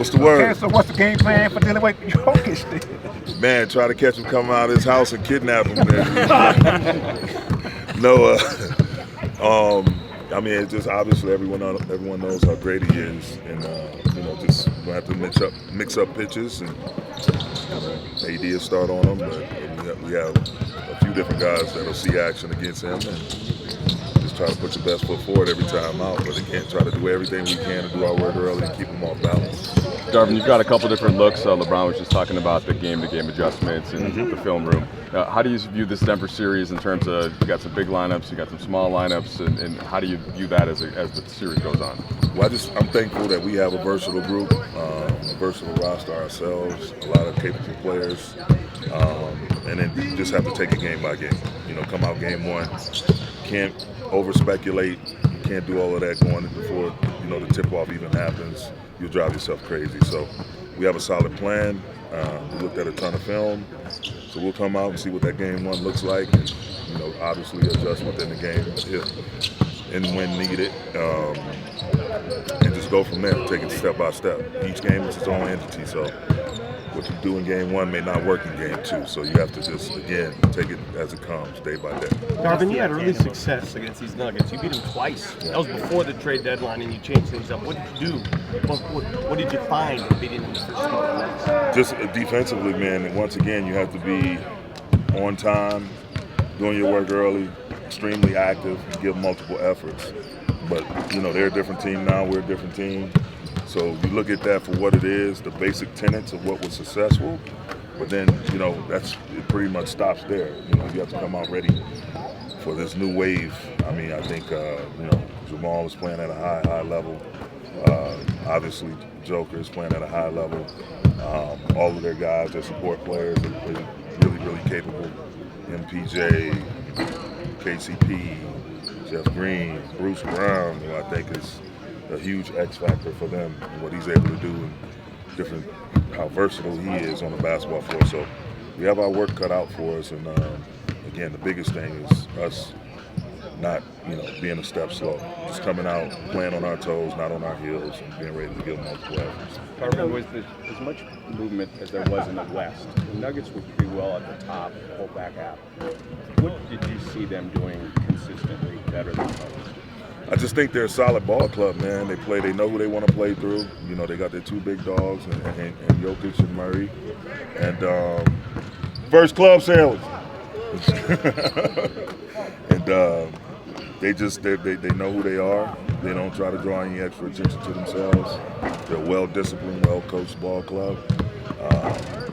What's the word? Okay, so what's the game plan for dealing with Jokic then? Man, try to catch him coming out of his house and kidnap him. No, I mean, it's just obviously everyone knows how great he is, and just gonna have to mix up pitches and AD will start on him, but we have a few different guys that'll see action against him and just try to put your best foot forward every time out. But again, try to do everything we can to do our work early and keep them off balance. Darvin, you've got a couple different looks. LeBron was just talking about the game-to-game adjustments in the film room. How do you view this Denver series in terms of you got some big lineups, you got some small lineups, and how do you view that as the series goes on? Well, I'm thankful that we have a versatile group, a versatile roster ourselves, a lot of capable players, and then you just have to take it game by game. Come out game one, can't over-speculate, you can't do all of that going before the tip-off even happens. You'll drive yourself crazy. So we have a solid plan. We looked at a ton of film, so we'll come out and see what that game one looks like, and obviously adjust within the game if and when needed, and just go from there. Take it step by step. Each game is its own entity, so what you do in game one may not work in game two. So you have to just again take it as it comes, day by day. Darvin, you had early success against these Nuggets. You beat them twice. That was before the trade deadline, and you changed things up. What did you do? What did you find in beating them the first couple of nights? Just defensively, man. And once again, you have to be on time, doing your work early, extremely active, and give multiple efforts. But they're a different team now. We're a different team. So you look at that for what it is, the basic tenets of what was successful. But then it pretty much stops there. You have to come out ready for this new wave. I mean, I think Jamal was playing at a high level. Obviously, Joker is playing at a high level. All of their guys, their support players, are really capable. MPJ, KCP, Jeff Green, Bruce Brown, who I think is a huge X factor for them and what he's able to do and how versatile he is on the basketball floor. So we have our work cut out for us, and again, the biggest thing is us not being a step slow, just coming out, playing on our toes, not on our heels, and being ready to give multiple efforts. Darvin, was there as much movement as there was in the West? The Nuggets were pretty well at the top, whole back half. What did you see them doing consistently better than others? I just think they're a solid ball club, man. They know who they want to play through. They got their two big dogs, and Jokic and Murray. And first club sandwich. And they know who they are. They don't try to draw any extra attention to themselves. They're a well-disciplined, well-coached ball club.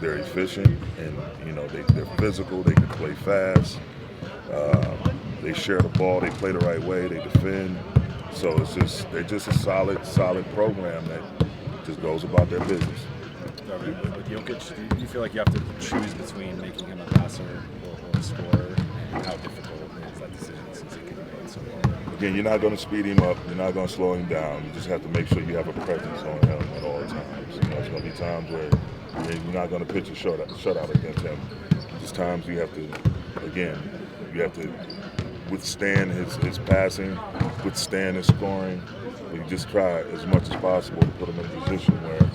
They're efficient, and they're physical. They can play fast. They share the ball. They play the right way. They defend. So they're just a solid program that just goes about their business. With Jokic, do you feel like you have to choose between making him a passer or a scorer, and how difficult is that decision since he can be so well? Again, you're not going to speed him up. You're not going to slow him down. You just have to make sure you have a presence on him at all times. There's going to be times where you're not going to pitch a shutout against him. There's times you have to withstand his passing, withstand his scoring. You just try as much as possible to put him in a position where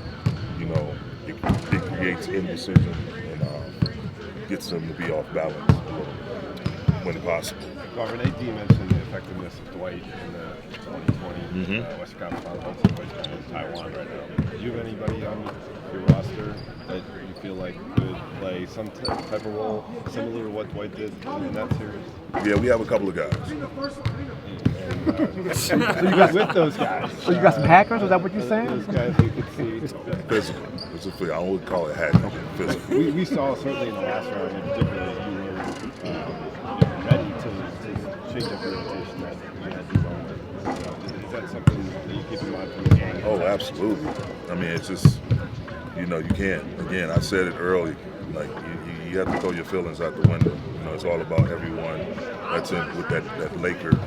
it creates indecision and gets them to be off balance when possible. Darvin, AD mentioned the effectiveness of Dwight in the 2020 West Conference Finals in Taiwan right now. Do you have anybody on your roster that you feel like could play some type of role similar to what Dwight did in that series? Yeah, we have a couple of guys. So you got with those guys. So you got some hackers? Is that what you're saying? Those guys you could see. Physical. I would call it hacking. Physical. We saw certainly in the last round in particular you were ready to change up your rotation that you had to run with. Is that something that you keep in mind from the gang? Oh, absolutely. I mean, it's just, you can't. Again, I said it early. Like, you have to throw your feelings out the window. It's all about everyone that's in with that Laker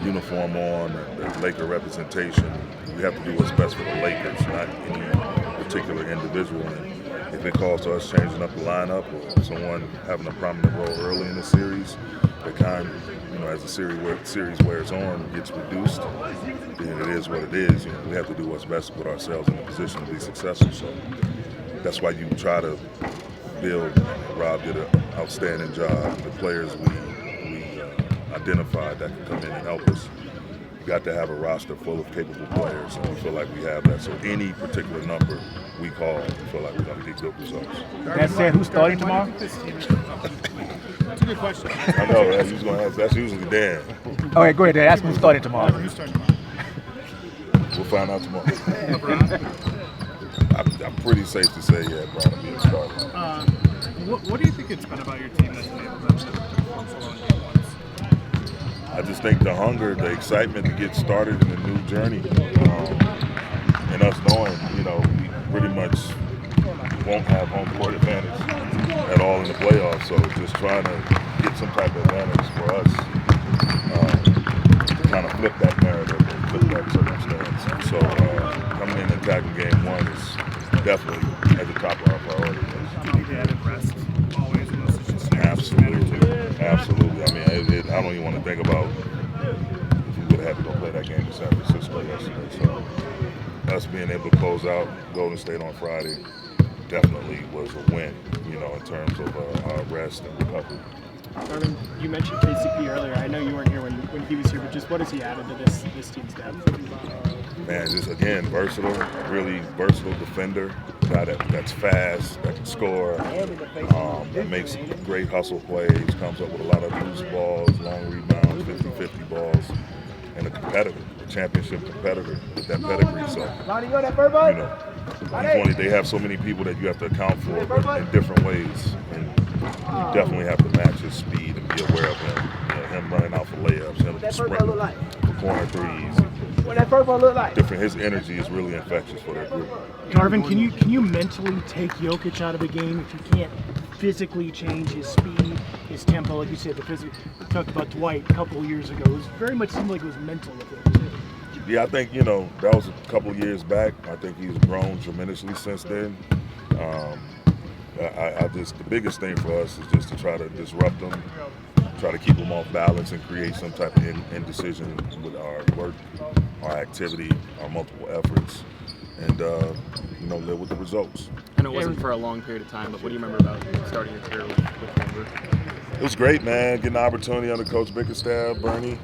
uniform on, that Laker representation. We have to do what's best for the Lakers, not any particular individual. And if it calls to us changing up the lineup or someone having a prominent role early in the series, that kind as the series wears on, gets reduced, then it is what it is. We have to do what's best to put ourselves in a position to be successful. So that's why you try to build. Rob did an outstanding job. The players we identified that can come in and help us. You got to have a roster full of capable players, and we feel like we have that. So any particular number we call, we feel like we're going to get good results. That said, who's starting tomorrow? That's a good question. I know, right? You was going to ask. That's usually Dan. All right, go ahead, Dan. Ask who's starting tomorrow. Who's starting tomorrow? We'll find out tomorrow. I'm pretty safe to say, yeah, Brown will be a starter. What do you think it's been about your team that's been able to perform so well in game ones? I just think the hunger, the excitement to get started in a new journey, and us knowing, we pretty much won't have home court advantage at all in the playoffs. So just trying to get some type of advantage for us to kind of flip that narrative and flip that circumstance. So coming in and attacking game one is definitely at the top of our priority list. Do you think they added rest always in those situations? Absolutely. I mean, I don't even want to think about if we would have had to go play that game in San Francisco yesterday. So us being able to close out Golden State on Friday definitely was a win, in terms of our rest and recovery. Darvin, you mentioned KCP earlier. I know you weren't here when he was here, but just what has he added to this team's depth? Man, just again, really versatile defender, guy that's fast, that can score, that makes great hustle plays, comes up with a lot of loose balls, long rebounds, 50-50 balls, and a competitor, a championship competitor with that pedigree. So, they have so many people that you have to account for in different ways, and you definitely have to match his speed and be aware of him. Him running out for layups, him sprinting for corner threes. What that purple look like? His energy is really infectious for that group. Darvin, can you mentally take Jokic out of the game if you can't physically change his speed, his tempo, like you said, the physical? We talked about Dwight a couple of years ago. It was very much seemed like it was mental with him. Yeah, I think, that was a couple of years back. I think he's grown tremendously since then. The biggest thing for us is just to try to disrupt him, try to keep him off balance and create some type of indecision with our work, our activity, our multiple efforts, and live with the results. I know it wasn't for a long period of time, but what do you remember about starting your career with Denver? It was great, man. Getting an opportunity under Coach Bickerstaff, Bernie.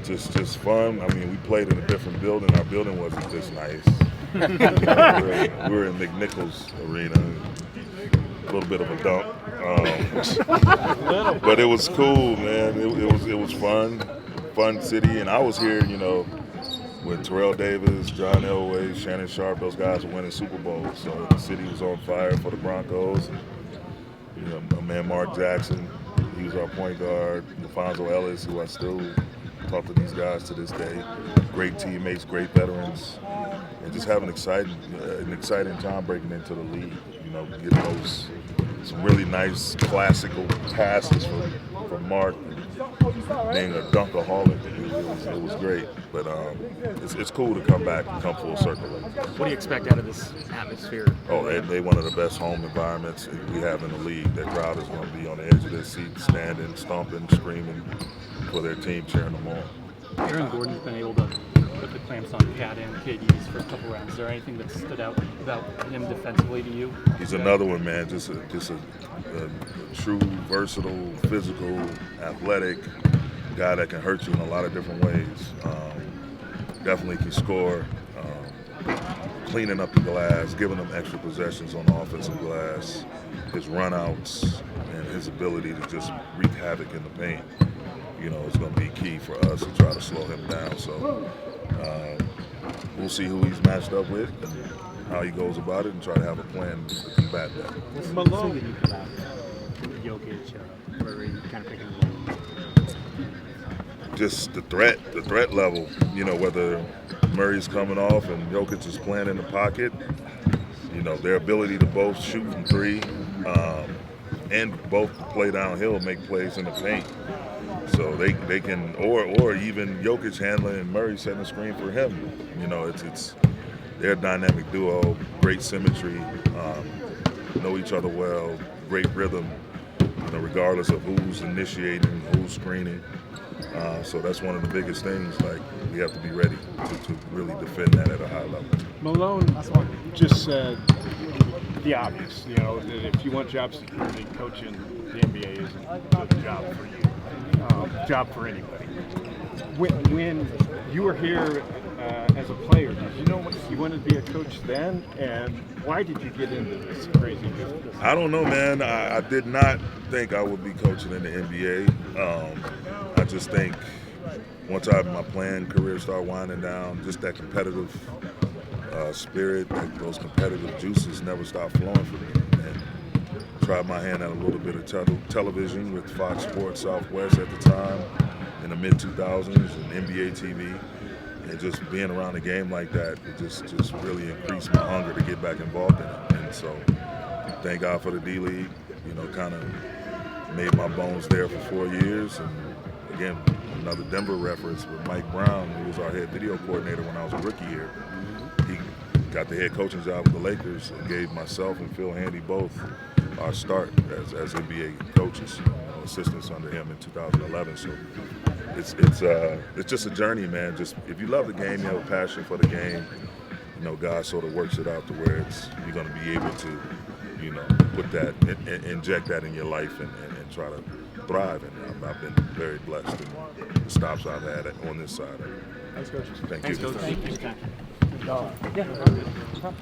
Just fun. I mean, we played in a different building. Our building wasn't this nice. we were in McNichols Arena. A little bit of a dump. But it was cool, man. It was fun city. And I was here, with Terrell Davis, John Elway, Shannon Sharp. Those guys were winning Super Bowls. So the city was on fire for the Broncos. My man Mark Jackson, he was our point guard. Alfonso Ellis, who I still talk to these guys to this day. Great teammates, great veterans, and just having an exciting time breaking into the league. Getting some really nice classical passes from Mark, being a dunkaholic. It was great, but it's cool to come back and come full circle. What do you expect out of this atmosphere? Oh, they one of the best home environments we have in the league. That crowd is going to be on the edge of their seat, standing, stomping, screaming for their team, cheering them on. Aaron Gordon's been able to put the clamps on Cat and KD's for a couple rounds. Is there anything that stood out about him defensively to you? He's another one, man. Just a true, versatile, physical, athletic guy that can hurt you in a lot of different ways. Definitely can score, cleaning up the glass, giving them extra possessions on the offensive glass, his runouts, and his ability to just wreak havoc in the paint. It's going to be key for us to try to slow him down. So we'll see who he's matched up with and how he goes about it, and try to have a plan to combat that. Malone. Jokic, Murray, kind of picking him up. Just the threat level. Whether Murray's coming off and Jokic is playing in the pocket. Their ability to both shoot from three and both play downhill, make plays in the paint. So they can, or even Jokic handling and Murray setting the screen for him. It's their dynamic duo, great symmetry, know each other well, great rhythm. regardless of who's initiating, who's screening. So that's one of the biggest things. Like, we have to be ready to really defend that at a high level. Malone just said the obvious, that if you want job security, coaching the NBA isn't a good job for you, job for anybody. When you were here as a player, did you know what you wanted to be a coach then? And why did you get into this crazy business? I don't know, man. I did not think I would be coaching in the NBA. I just think once my playing career started winding down, just that competitive spirit, those competitive juices never stopped flowing for me. And tried my hand at a little bit of television with Fox Sports Southwest at the time in the mid-2000s and NBA TV. And just being around a game like that, it just really increased my hunger to get back involved in it. And so thank God for the D-League, kind of made my bones there for 4 years. And again, another Denver reference with Mike Brown, who was our head video coordinator when I was a rookie here. He got the head coaching job with the Lakers and gave myself and Phil Handy both our start as NBA coaches, assistants under him in 2011. So it's just a journey, man. Just if you love the game, you have a passion for the game. God sort of works it out to where you're going to be able to, put that, inject that in your life and try to thrive. And I've been very blessed in the stops I've had on this side. Thanks, Coach. Thank you. Thanks, Coach. Thank you. Yeah.